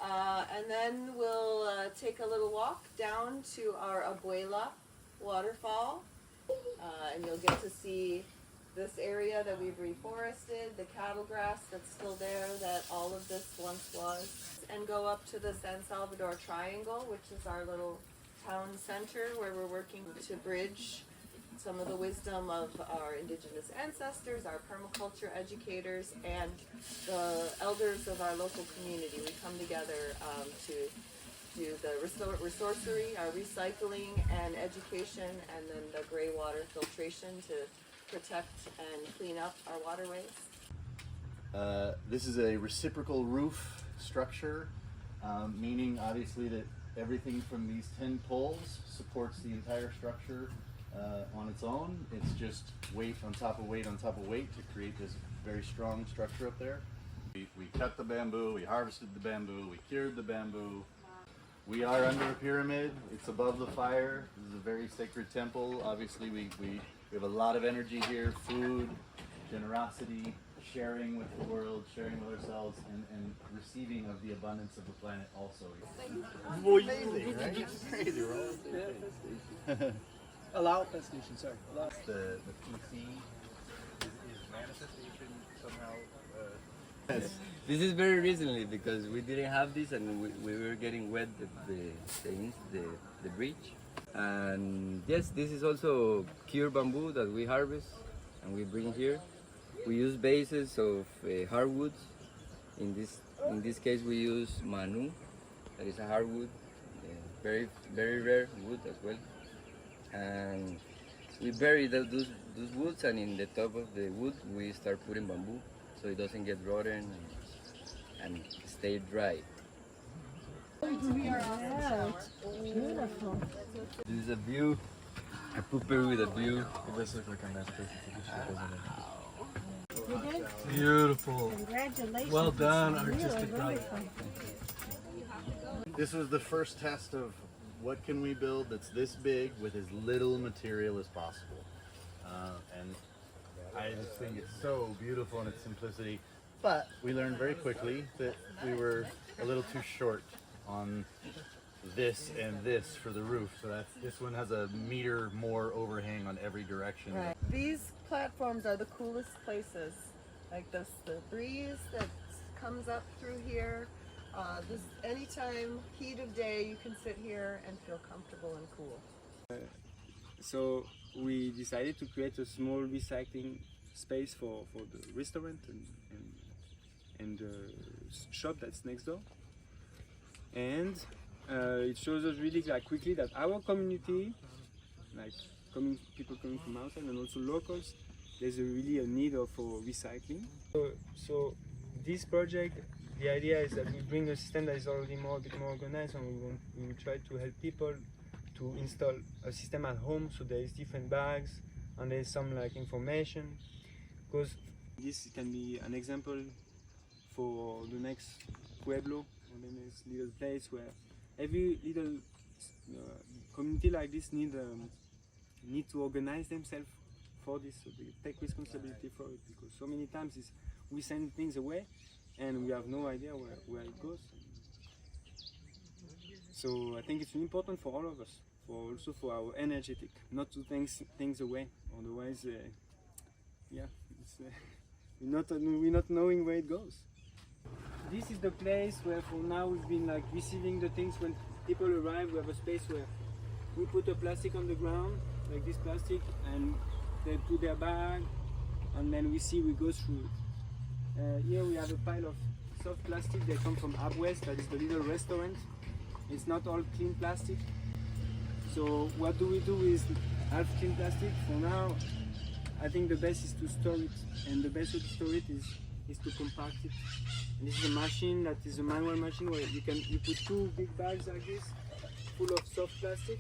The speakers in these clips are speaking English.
And then we'll take a little walk down to our Abuela waterfall, and you'll get to see this area that we've reforested, the cattle grass that's still there that all of this once was, and go up to the San Salvador Triangle, which is our little town center where we're working to bridge some of the wisdom of our indigenous ancestors, our permaculture educators, and the elders of our local community. We come together to do the resourcery, our recycling and education, and then the gray water filtration to protect and clean up our waterways. This is a reciprocal roof structure, meaning obviously that everything from these 10 poles supports the entire structure on its own. It's just weight on top of weight on top of weight to create this very strong structure up there. We cut the bamboo, we harvested the bamboo, we cured the bamboo. We are under a pyramid, it's above the fire. This is a very sacred temple. Obviously we have a lot of energy here, food, generosity, sharing with the world, sharing with ourselves, and receiving of the abundance of the planet also. Amazing, right? Crazy, right? Allow fascination, sorry. Allow. The PC is manifestation somehow. Yes. This is very recently because we didn't have this and we were getting wet the bridge. And yes, this is also cured bamboo that we harvest and we bring here. We use bases of hardwoods. In this case, we use manu, that is a hardwood, very rare wood as well. And we bury those woods, and in the top of the wood we start putting bamboo so it doesn't get rotten and stay dry. Yeah, beautiful. This is a view, a pooper with a view. It does look like a masterpiece, doesn't it? You did? Beautiful. Congratulations. Well done, It's really artistic brother. wonderful. This was the first test of what can we build that's this big with as little material as possible. And I just think it's so beautiful in its simplicity. But we learned very quickly that we were a little too short on this and this for the roof. So this one has a meter more overhang on every direction. Right. These platforms are the coolest places. Like this, the breeze that comes up through here. This anytime, heat of day, you can sit here and feel comfortable and cool. So we decided to create a small recycling space for the restaurant and the shop that's next door. And it shows us really quickly that our community, people coming from outside and also locals, there's really a need for recycling. So this project, the idea is that we bring a system that is already a bit more organized, and we will try to help people to install a system at home. So there is different bags and there's some information, because this can be an example for the next pueblo or the next little place where every little community like this need to organize themselves for this, so they take responsibility for it, because so many times we send things away and we have no idea where it goes. So I think it's really important for all of us, also for our energetic, not to things away. Otherwise, we're not knowing where it goes. This is the place where for now we've been receiving the things. When people arrive, we have a space where we put a plastic on the ground, like this plastic, and they put their bag, and then we go through it. Here we have a pile of soft plastic that come from Up West, that is the little restaurant. It's not all clean plastic. So what do we do with half clean plastic? For now, I think the best is to store it, and the best way to store it is to compact it. And this is a machine that is a manual machine where you put two big bags like this, full of soft plastic,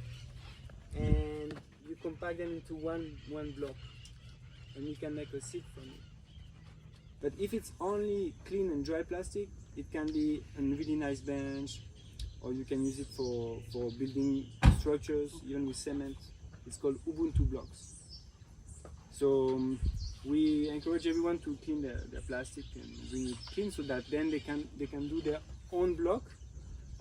and you compact them into one block, and you can make a seat from it. But if it's only clean and dry plastic, it can be a really nice bench, or you can use it for building structures, even with cement. It's called Ubuntu blocks. So we encourage everyone to clean their plastic and bring it clean, so that then they can do their own block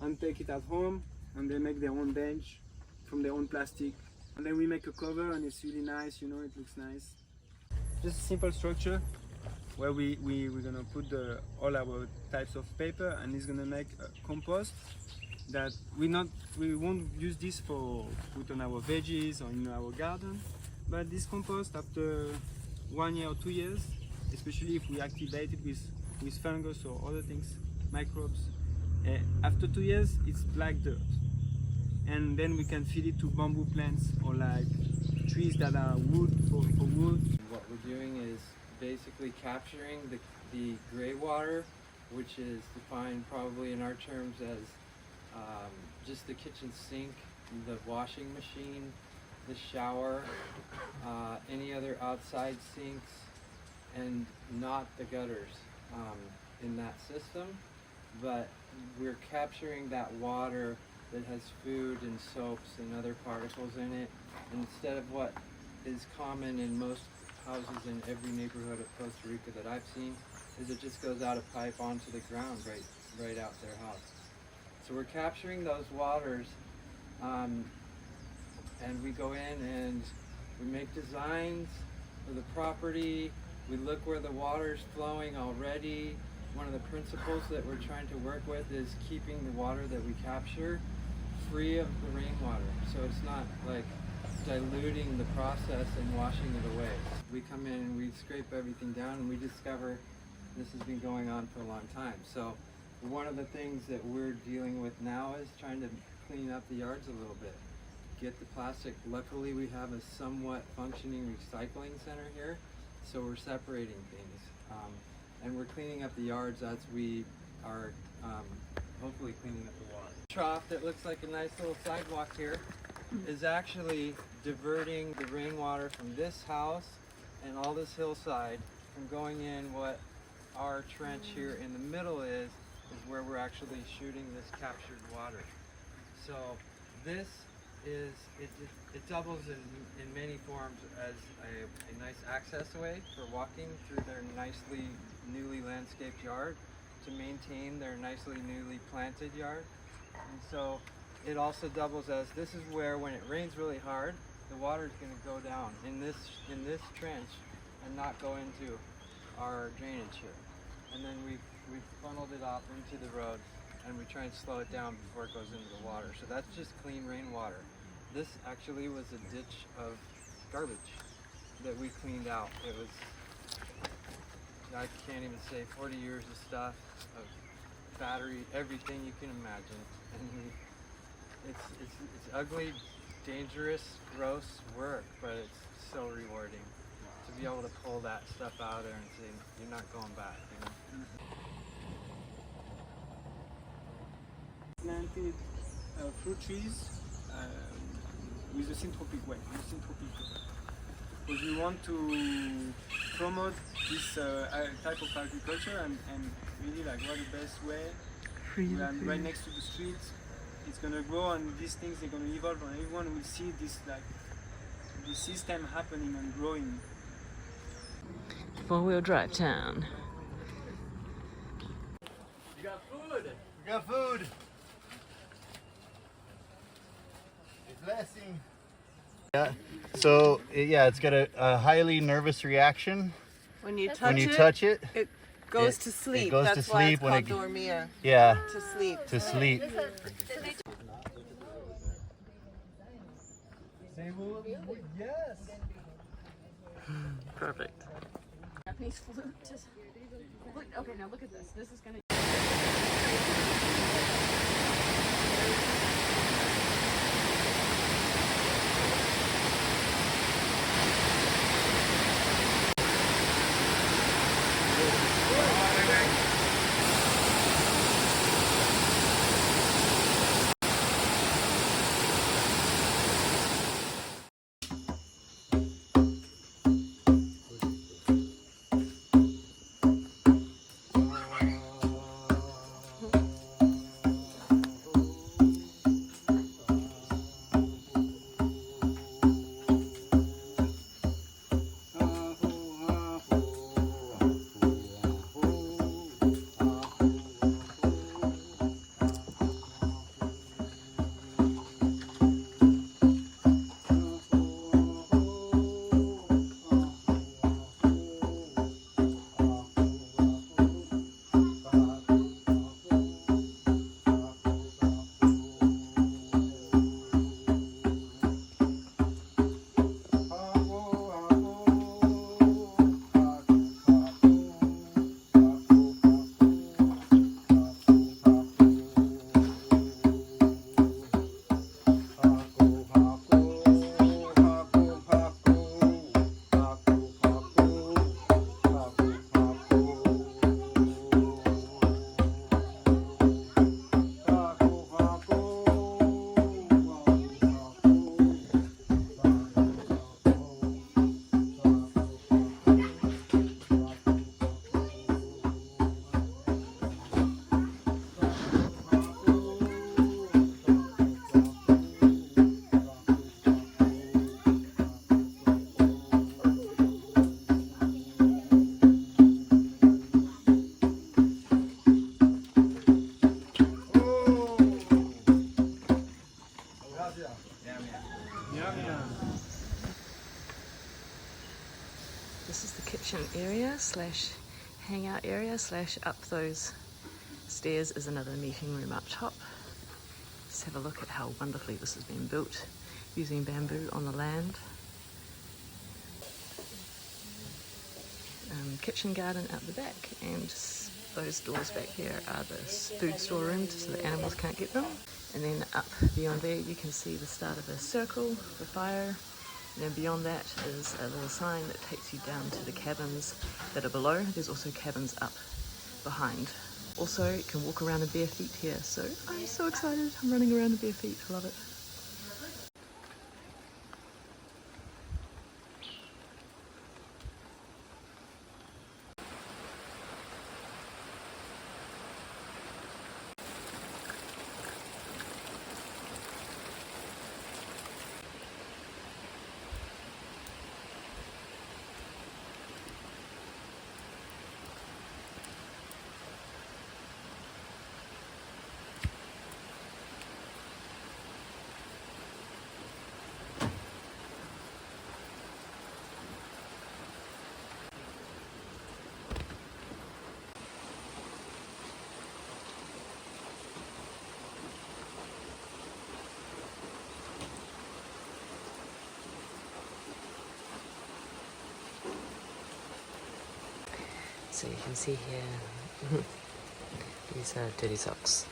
and take it at home, and they make their own bench from their own plastic. And then we make a cover, and it's really nice, you know, it looks nice. Just a simple structure where we're gonna put all our types of paper, and it's gonna make a compost that we won't use this for put on our veggies or in our garden, but this compost after 1 year or 2 years, especially if we activate it with fungus or other things, microbes, after 2 years it's black dirt, and then we can feed it to bamboo plants or like trees that are wood for wood. What we're doing is basically capturing the gray water, which is defined probably in our terms as just the kitchen sink, the washing machine, the shower, any other outside sinks, and not the gutters in that system. But we're capturing that water that has food and soaps and other particles in it, instead of what is common in most houses in every neighborhood of Costa Rica that I've seen, is it just goes out a pipe onto the ground right out their house. So we're capturing those waters, and we go in and we make designs for the property. We look where the water's flowing already. One of the principles that we're trying to work with is keeping the water that we capture free of the rainwater, so it's not like diluting the process and washing it away. We come in and we scrape everything down, and we discover this has been going on for a long time. So one of the things that we're dealing with now is trying to clean up the yards a little bit, get the plastic. Luckily we have a somewhat functioning recycling center here, so we're separating things, and we're cleaning up the yards as we are hopefully cleaning up the water. Trough that looks like a nice little sidewalk here is actually diverting the rainwater from this house and all this hillside from going in what our trench here in the middle is where we're actually shooting this captured water. So this is, it doubles in many forms as a nice access way for walking through their nicely newly landscaped yard to maintain their nicely newly planted yard. And so it also doubles as, this is where when it rains really hard, the water is going to go down in this trench and not go into our drainage here. And then we've funneled it off into the road, and we try and slow it down before it goes into the water. So that's just clean rainwater. This actually was a ditch of garbage that we cleaned out. It was, I can't even say, 40 years of stuff, of battery, everything you can imagine. And it's ugly, dangerous, gross work, but it's so rewarding to be able to pull that stuff out of there and say, you're not going back, you know? Planted fruit trees with the syntropic way, because we want to promote this type of agriculture, and really like what the best way. And right next to the street, it's gonna grow, and these things they're gonna evolve, and everyone will see this like the system happening and growing. 4-wheel drive town. You got food! We got food! It's blessing. Yeah, so it's got a highly nervous reaction. When you touch When you touch it, it goes to sleep. It goes That's to why sleep it's when called it dormir. yeah, To sleep. to sleep. Yes. Perfect. Japanese flute. Look, okay, now look at this. This is gonna. This is the kitchen area slash hangout area slash up those stairs is another meeting room up top. Let's have a look at how wonderfully this has been built using bamboo on the land. Kitchen garden out the back, and those doors back here are the food storerooms so the animals can't get them. And then up beyond there you can see the start of a circle, the fire. And then beyond that is a little sign that takes you down to the cabins that are below. There's also cabins up behind. Also, you can walk around in bare feet here, so I'm so excited. I'm running around in bare feet. I love it. So you can see here, these are dirty socks.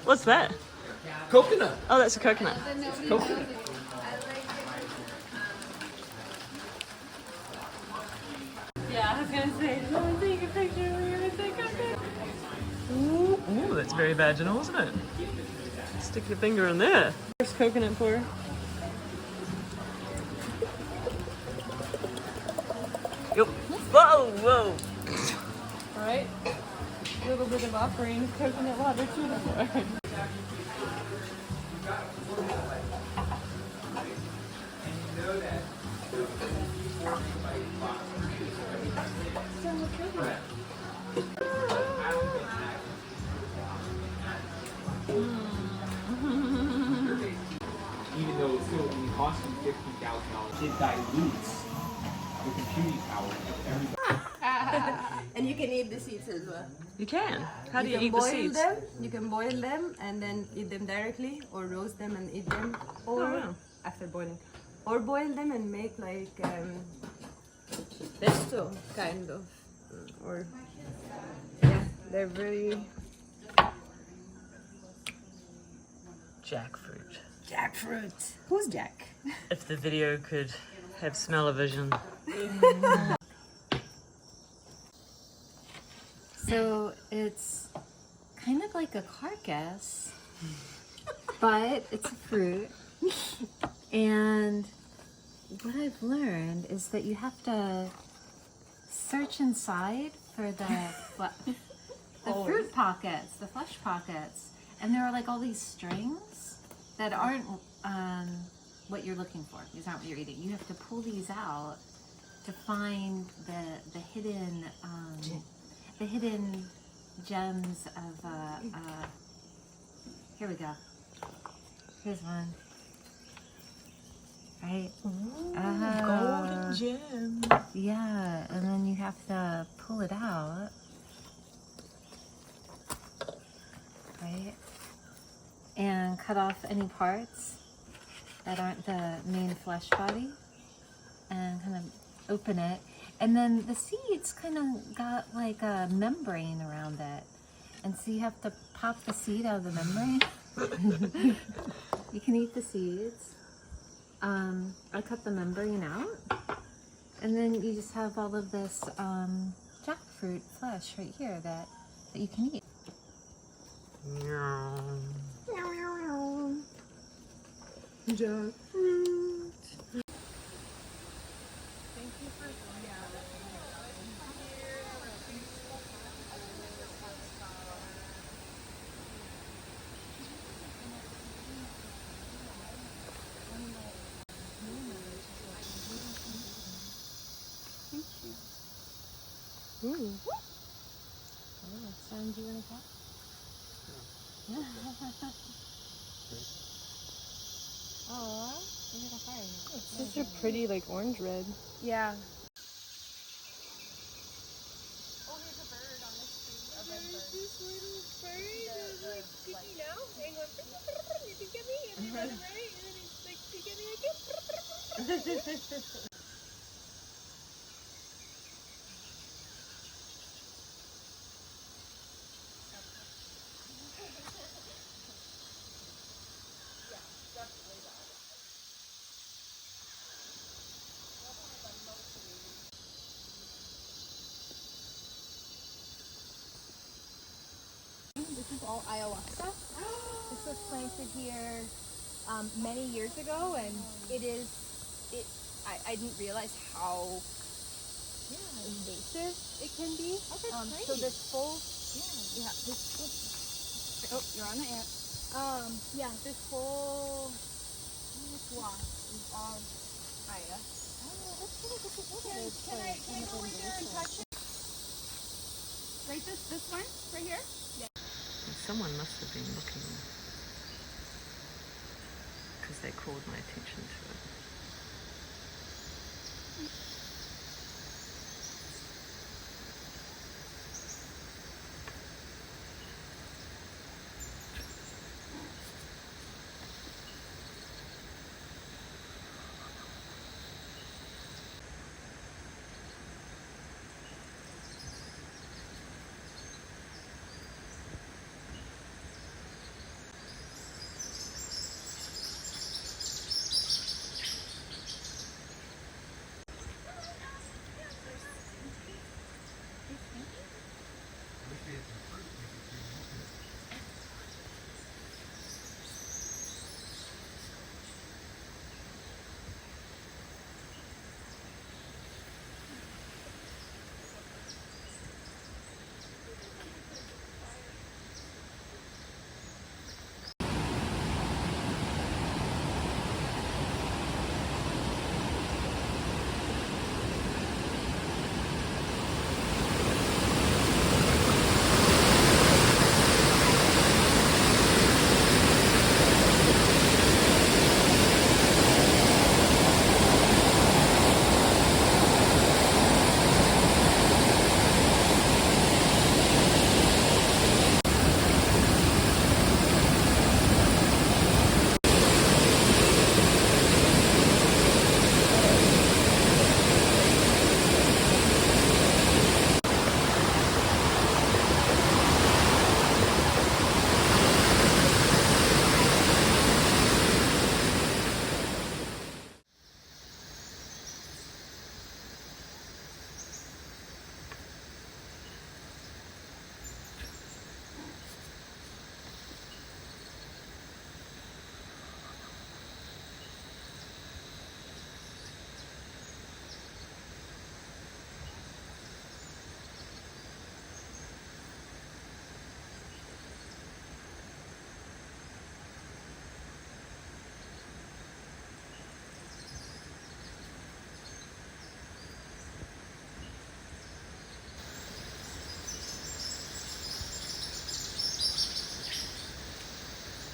What's that? Coconut. Oh, that's a coconut. Coconut. Yeah, I was gonna say, take a picture. We're gonna take a picture. Ooh, that's very vaginal, isn't it? Stick your finger in there. There's coconut pour. Yep. Whoa, whoa. All right. A little bit of offering coconut water to the floor. Even though it's still only costing $50,000, it dilutes the computing power of everybody. And you can eat the seeds as well. You can. How do you can eat the boil seeds? them. You can boil them and then eat them directly, or roast them and eat them, or wow. after boiling, or boil them and make like pesto kind of, or yeah, they're very Jackfruit. jackfruit. Who's Jack? If the video could have smell-o-vision. So it's kind of like a carcass, but it's a fruit. And what I've learned is that you have to search inside for the fruit pockets, the flesh pockets. And there are like all these strings that aren't what you're looking for. These aren't what you're eating. You have to pull these out to find the hidden gems of here we go. Here's one. Right? Golden gem. Yeah, and then you have to pull it out. Right? And cut off any parts that aren't the main flesh body and kind of open it. And then the seeds kind of got like a membrane around it. And so you have to pop the seed out of the membrane. You can eat the seeds. I cut the membrane out. And then you just have all of this jackfruit flesh right here that you can eat. Jackfruit. Ooh. Sound you want to talk? Aw, look at the heart. It's such a pretty, like, orange red. Yeah. This is all ayahuasca. This was planted here many years ago, and I didn't realize how invasive it can be. So this full, oh, you're on the ant. This whole swath is all aya. Can I go in there and touch it? Right, this one right here. Someone must have been looking because they called my attention to it.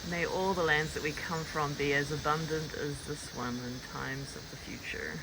May all the lands that we come from be as abundant as this one in times of the future.